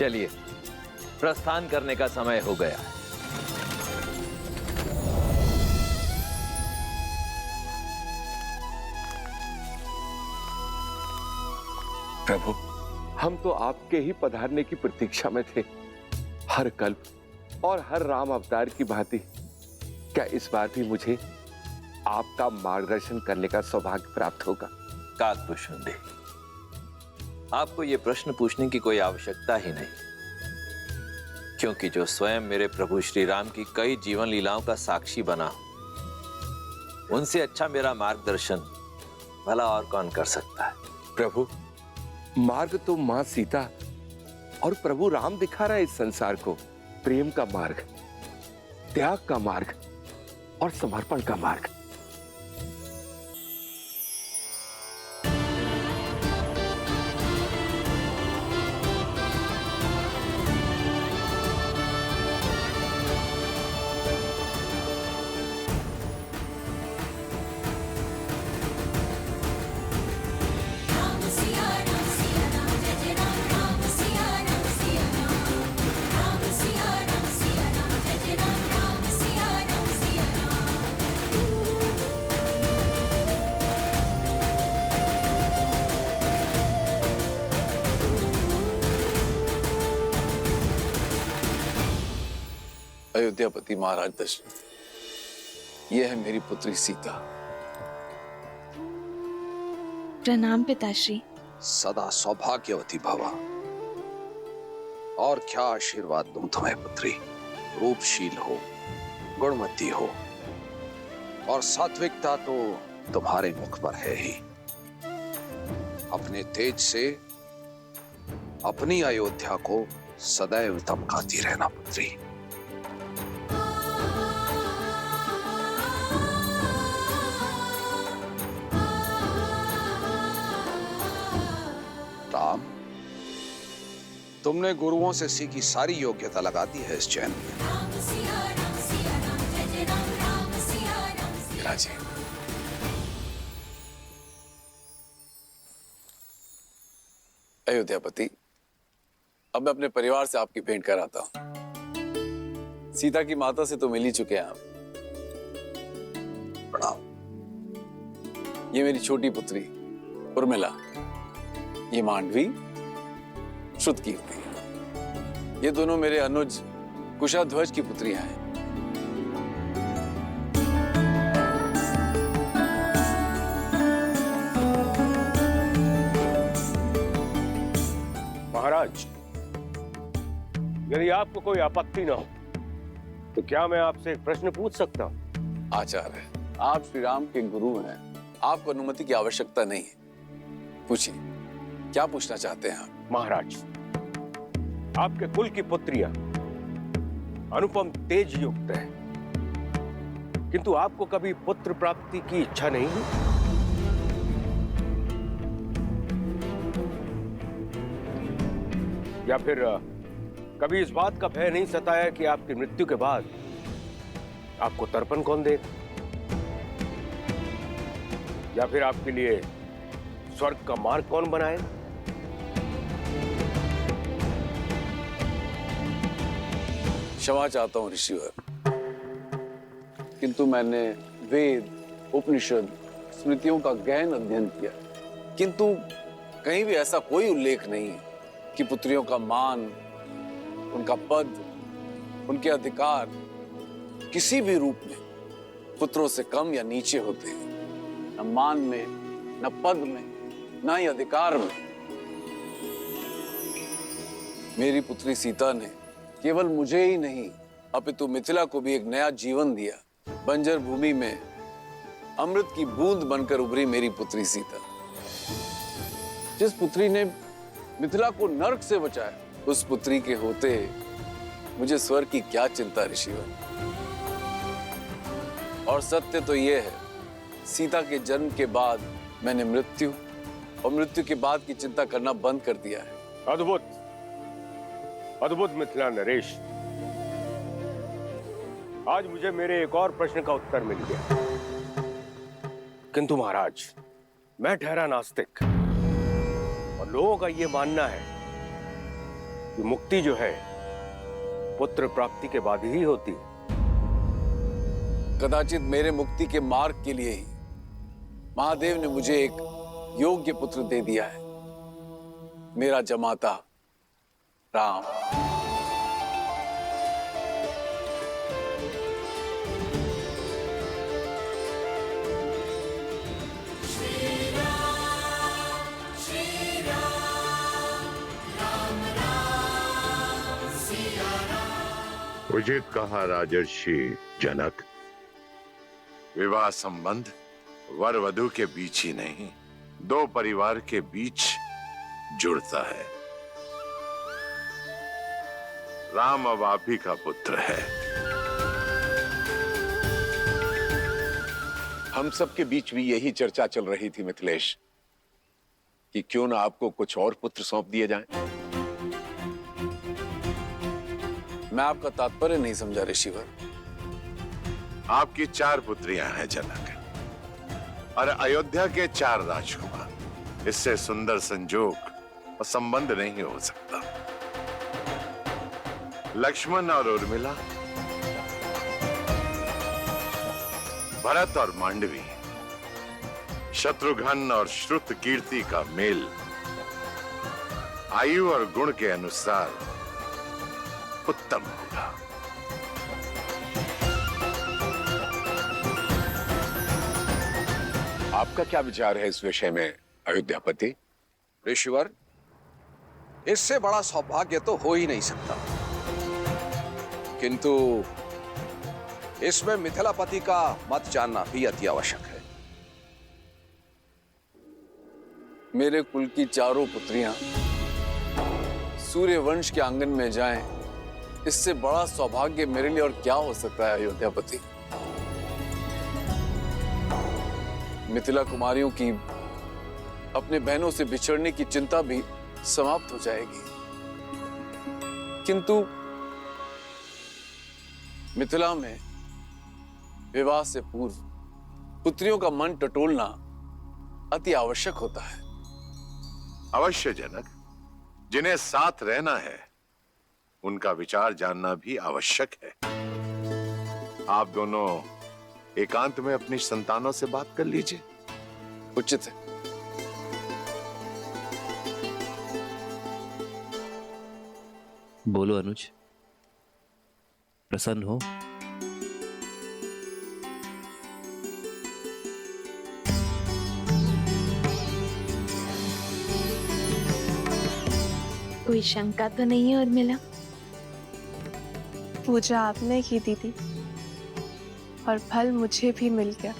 चलिए, प्रस्थान करने का समय हो गया है। प्रभु, हम तो आपके ही पधारने की प्रतीक्षा में थे। हर कल्प और हर राम अवतार की भांति क्या इस बार भी मुझे आपका मार्गदर्शन करने का सौभाग्य प्राप्त होगा? काकभूषुंडी, आपको ये प्रश्न पूछने की कोई आवश्यकता ही नहीं, क्योंकि जो स्वयं मेरे प्रभु श्री राम की कई जीवन लीलाओं का साक्षी बना, उनसे अच्छा मेरा मार्गदर्शन भला और कौन कर सकता है? प्रभु, मार्ग तो मां सीता और प्रभु राम दिखा रहा है इस संसार को। प्रेम का मार्ग, त्याग का मार्ग और समर्पण का मार्ग। अयोध्यापति महाराज दशरथ, यह है मेरी पुत्री सीता। प्रणाम पिताश्री। सदा सौभाग्यवती भवा। और क्या आशीर्वाद दूं तुम्हें पुत्री। रूपशील हो, गुणवती हो, और सात्विकता तो तुम्हारे मुख पर है ही। अपने तेज से अपनी अयोध्या को सदैव धमकाती रहना पुत्री। राम, तुमने गुरुओं से सीखी सारी योग्यता लगा दी है इस चैन में। विराजी, अयोध्यापति, अब मैं अपने परिवार से आपकी भेंट कराता हूं। सीता की माता से तो मिल ही चुके हैं आप। प्रणाम। ये मेरी छोटी पुत्री उर्मिला, ये मांडवी, श्रुतकीर्ति। ये दोनों मेरे अनुज कुशाध्वज की पुत्रियां हैं। महाराज, यदि आपको कोई आपत्ति ना हो तो क्या मैं आपसे एक प्रश्न पूछ सकता हूं? आचार्य, आप श्री राम के गुरु हैं, आपको अनुमति की आवश्यकता नहीं है। पूछिए, क्या पूछना चाहते हैं आप? महाराज, आपके कुल की पुत्रियां अनुपम तेज युक्त है, किंतु आपको कभी पुत्र प्राप्ति की इच्छा नहीं हुई? या फिर कभी इस बात का भय नहीं सताया कि आपकी मृत्यु के बाद आपको तर्पण कौन दे, या फिर आपके लिए स्वर्ग का मार्ग कौन बनाए? क्षमा चाहता हूं ऋषिवर, किंतु मैंने वेद, उपनिषद, स्मृतियों का गहन अध्ययन किया, किंतु कहीं भी ऐसा कोई उल्लेख नहीं कि पुत्रियों का मान, उनका पद, उनके अधिकार किसी भी रूप में पुत्रों से कम या नीचे होते हैं। न मान में, न पद में, न ही अधिकार में। मेरी पुत्री सीता ने केवल मुझे ही नहीं, अपितु मिथिला को भी एक नया जीवन दिया। बंजर भूमि में अमृत की बूंद बनकर उभरी मेरी पुत्री सीता। जिस पुत्री ने मिथिला को नरक से बचाया, उस पुत्री के होते मुझे स्वर्ग की क्या चिंता ऋषिवर। और सत्य तो यह है, सीता के जन्म के बाद मैंने मृत्यु और मृत्यु के बाद की चिंता करना बंद कर दिया है। अद्भुत, अद्भुत मिथिला नरेश। आज मुझे मेरे एक और प्रश्न का उत्तर मिल गया। किंतु महाराज, मैं ठहरा नास्तिक और लोगों का यह मानना है कि मुक्ति जो है पुत्र प्राप्ति के बाद ही होती है। कदाचित मेरे मुक्ति के मार्ग के लिए ही महादेव ने मुझे एक योग्य पुत्र दे दिया है, मेरा जमाता राम। उचित कहा राजर्षि जनक। विवाह संबंध वर वधु के बीच ही नहीं, दो परिवार के बीच जुड़ता है। राम अब आप ही का पुत्र है। हम सबके बीच भी यही चर्चा चल रही थी मिथिलेश, कि क्यों ना आपको कुछ और पुत्र सौंप दिए जाएं। मैं आपका तात्पर्य नहीं समझा ऋषिवर। आपकी 4 पुत्रियां हैं जनक, और अयोध्या के 4 राजकुमार। इससे सुंदर संजोग और संबंध नहीं हो सकता। लक्ष्मण और उर्मिला, भरत और मांडवी, शत्रुघ्न और श्रुत कीर्ति का मेल आयु और गुण के अनुसार उत्तम होगा। आपका क्या विचार है इस विषय में अयोध्यापति? ऋषिवर, इससे बड़ा सौभाग्य तो हो ही नहीं सकता, किंतु इसमें मिथिलापति का मत जानना भी अति आवश्यक है। मेरे कुल की 4 पुत्रियां सूर्य वंश के आंगन में जाएं, इससे बड़ा सौभाग्य मेरे लिए और क्या हो सकता है अयोध्यापति। मिथिला कुमारियों की अपने बहनों से बिछड़ने की चिंता भी समाप्त हो जाएगी, किंतु मिथिला में विवाह से पूर्व पुत्रियों का मन टटोलना अति आवश्यक होता है। अवश्य जनक, जिन्हें साथ रहना है उनका विचार जानना भी आवश्यक है। आप दोनों एकांत में अपनी संतानों से बात कर लीजिए। उचित है। बोलो अनुज, प्रसन्न हो? कोई शंका तो नहीं है उर्मिला? पूजा आपने की दीदी, और फल मुझे भी मिल गया।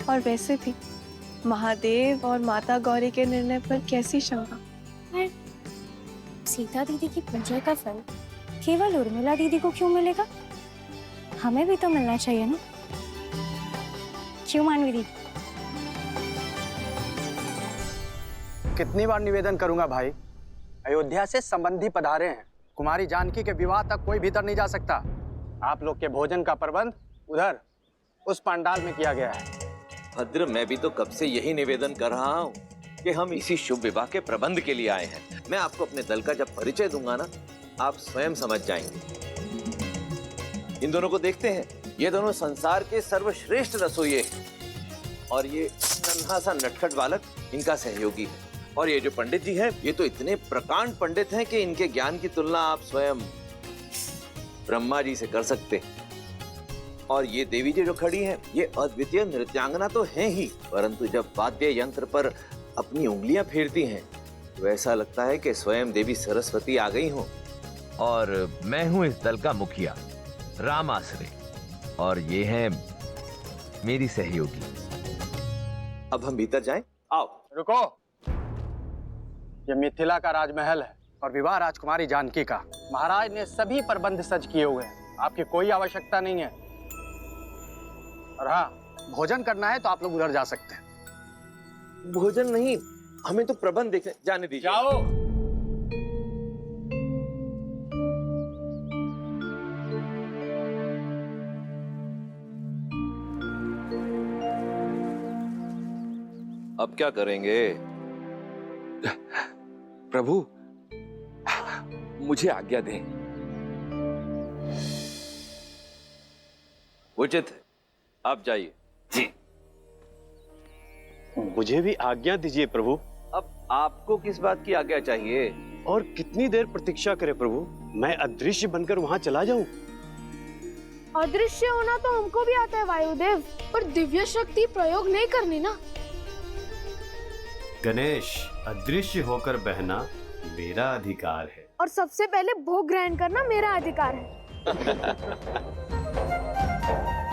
और वैसे भी महादेव और माता गौरी के निर्णय पर कैसी शंका। पर सीता दीदी की पूजा का फल केवल उर्मिला दीदी को क्यों मिलेगा? हमें भी तो मिलना चाहिए ना, क्यों मानवी दीदी? कितनी बार निवेदन करूंगा भाई, अयोध्या से संबंधी पधारे हैं। कुमारी जानकी के विवाह तक कोई भीतर नहीं जा सकता। आप लोग के भोजन का प्रबंध उधर उस पंडाल में किया गया है। भद्र, मैं भी तो कब से यही निवेदन कर रहा हूँ कि हम इसी शुभ विवाह के प्रबंध के लिए आए हैं। मैं आपको अपने दल का जब परिचय दूंगा ना, आप स्वयं समझ जाएंगे। इन दोनों को देखते हैं, ये दोनों संसार के सर्वश्रेष्ठ रसोइये हैं, और ये नन्हा सा नटखट बालक इनका सहयोगी है। और ये जो पंडित जी हैं, ये तो इतने प्रकांड पंडित हैं कि इनके ज्ञान की तुलना आप स्वयं ब्रह्मा जी से कर सकते हैं। और ये देवी जी जो खड़ी हैं, ये अद्वितीय नृत्यांगना तो हैं ही, परंतु जब वाद्य यंत्र पर अपनी उंगलियां फेरती हैं तो ऐसा लगता है कि स्वयं देवी सरस्वती आ गई हों। और मैं हूं इस दल का मुखिया राम आसरे, और ये हैं मेरी सहयोगी। अब हम भीतर जाएं? आओ। रुको, ये मिथिला का राजमहल है और विवाह राजकुमारी जानकी का। महाराज ने सभी प्रबंध सज किए हुए हैं, आपकी कोई आवश्यकता नहीं है। और हाँ, भोजन करना है तो आप लोग उधर जा सकते हैं। भोजन नहीं, हमें तो प्रबंध देखने जाने दीजिए। जाओ। अब क्या करेंगे? प्रभु, मुझे आज्ञा दें। उचित है, आप जाइए। जी। मुझे भी आज्ञा दीजिए प्रभु। अब आपको किस बात की आज्ञा चाहिए? और कितनी देर प्रतीक्षा करे प्रभु? मैं अदृश्य बनकर वहां चला जाऊं? अदृश्य होना तो हमको भी आता है वायुदेव, पर दिव्य शक्ति प्रयोग नहीं करनी ना। गणेश, अदृश्य होकर बहना मेरा अधिकार है। और सबसे पहले भोग ग्रहण करना मेरा अधिकार है।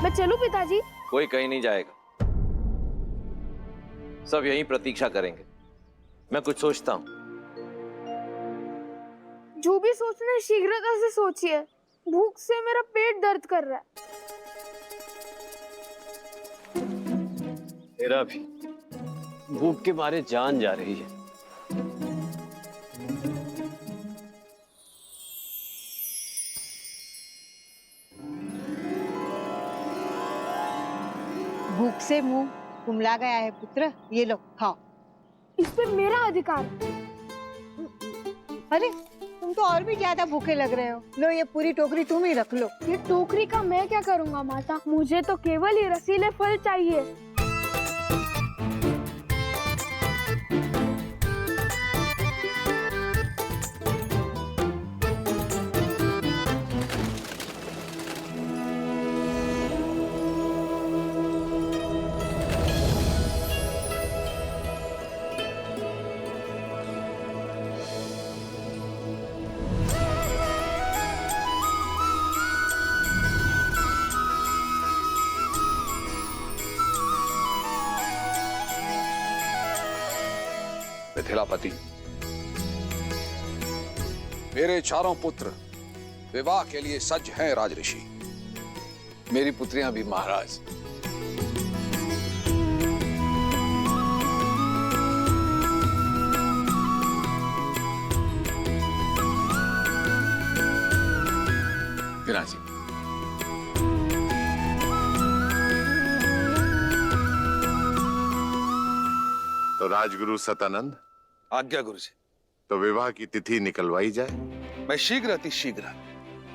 मैं चलूं पिताजी? कोई कहीं नहीं जाएगा, सब यहीं प्रतीक्षा करेंगे। मैं कुछ सोचता हूँ। जो भी सोचना है शीघ्रता से सोचिए, भूख से मेरा पेट दर्द कर रहा है। मेरा भी भूख के मारे जान जा रही है। भूख से मुंह कुमला गया है पुत्र, ये लो खाओ। इस पे मेरा अधिकार। अरे तुम तो और भी ज्यादा भूखे लग रहे हो। लो ये पूरी टोकरी तुम ही रख लो। ये टोकरी का मैं क्या करूंगा माता? मुझे तो केवल ये रसीले फल चाहिए। मिथिलापति, मेरे चारों पुत्र विवाह के लिए सज्ज हैं राजऋषि। मेरी पुत्रियां भी महाराज। विराजी। तो राजगुरु सतानंद, आज्ञा गुरु जी। तो विवाह की तिथि निकलवाई जाए। मैं शीघ्र अति शीघ्र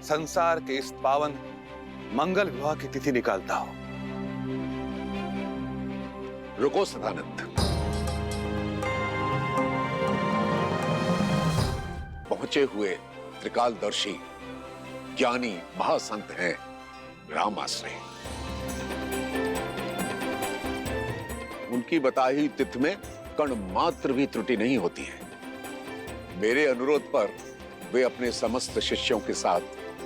संसार के इस पावन मंगल विवाह की तिथि निकालता हूं। रुको सदानंद, पहुंचे हुए त्रिकालदर्शी ज्ञानी महासंत हैं रामाश्रय। उनकी बताई तिथि में कण मात्र भी त्रुटि नहीं होती है। मेरे अनुरोध पर वे अपने समस्त शिष्यों के साथ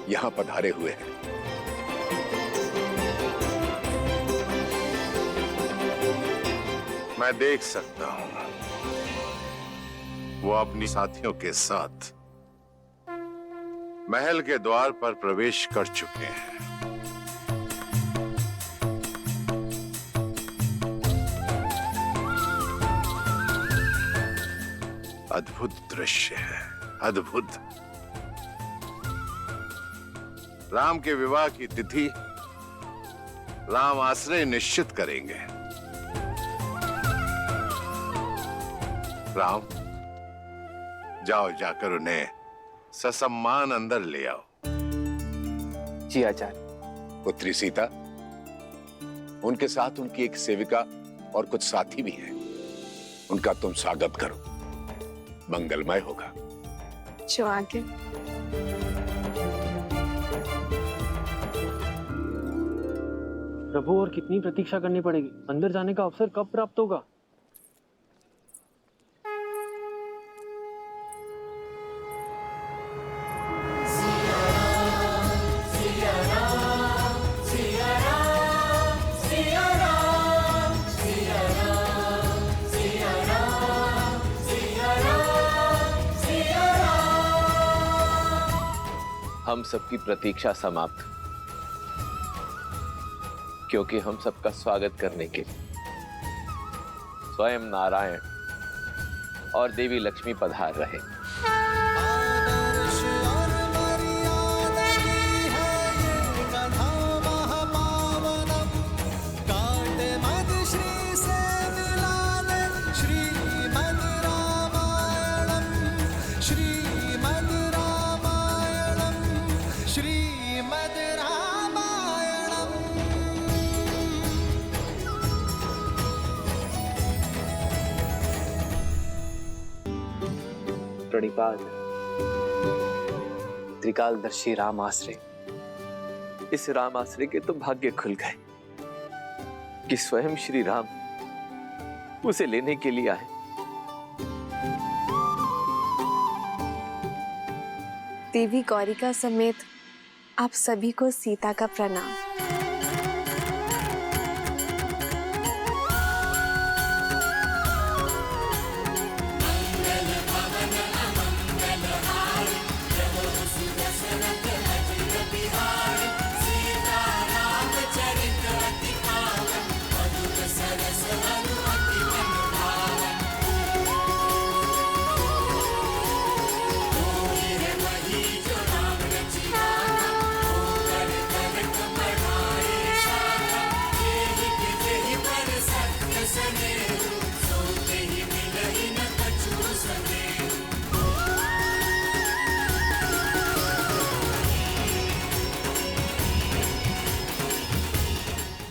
यहां पधारे हुए हैं। मैं देख सकता हूं वो अपनी साथियों के साथ महल के द्वार पर प्रवेश कर चुके हैं। अद्भुत दृश्य है, अद्भुत। राम के विवाह की तिथि राम आश्रय निश्चित करेंगे। राम, जाओ जाकर उन्हें ससम्मान अंदर ले आओ। जी आचार्य। पुत्री सीता, उनके साथ उनकी एक सेविका और कुछ साथी भी हैं। उनका तुम स्वागत करो, मंगलमय होगा। जो आगे। प्रभु, और कितनी प्रतीक्षा करनी पड़ेगी? अंदर जाने का अवसर कब प्राप्त होगा? हम सबकी प्रतीक्षा समाप्त, क्योंकि हम सबका स्वागत करने के लिए स्वयं नारायण और देवी लक्ष्मी पधार रहे। प्रणिपात त्रिकालदर्शी राम आश्रय। इस राम आश्रय के तो भाग्य खुल गए कि स्वयं श्री राम उसे लेने के लिए आए। देवी गौरिका समेत आप सभी को सीता का प्रणाम।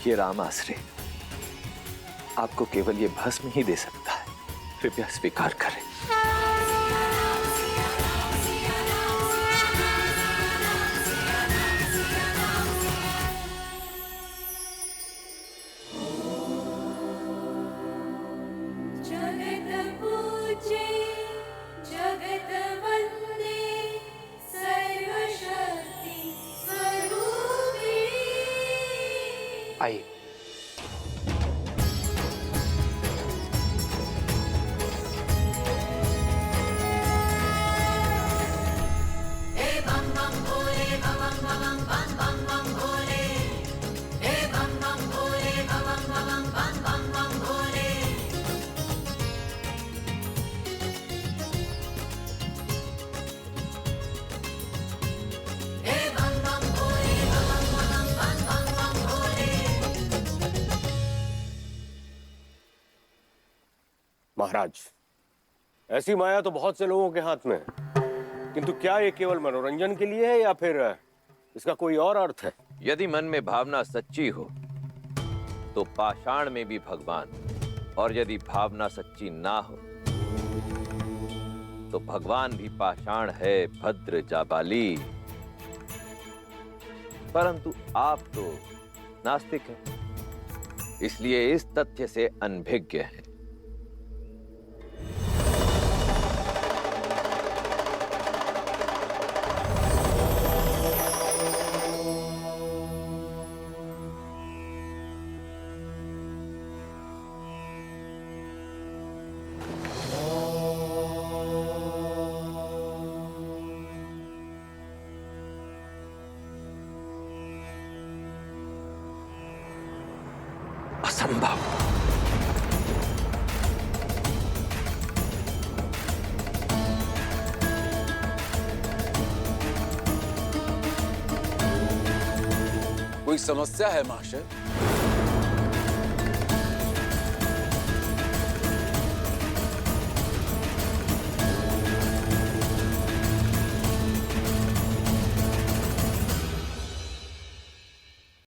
ये राम आश्रय आपको केवल ये भस्म ही दे सकता है, कृपया स्वीकार करें। आइए। महाराज, ऐसी माया तो बहुत से लोगों के हाथ में है, किंतु क्या ये केवल मनोरंजन के लिए है या फिर इसका कोई और अर्थ है? यदि मन में भावना सच्ची हो तो पाषाण में भी भगवान, और यदि भावना सच्ची ना हो तो भगवान भी पाषाण है, भद्र जाबाली। परंतु आप तो नास्तिक हैं, इसलिए इस तथ्य से अनभिज्ञ हैं। असंभव। कोई समस्या है महाशय?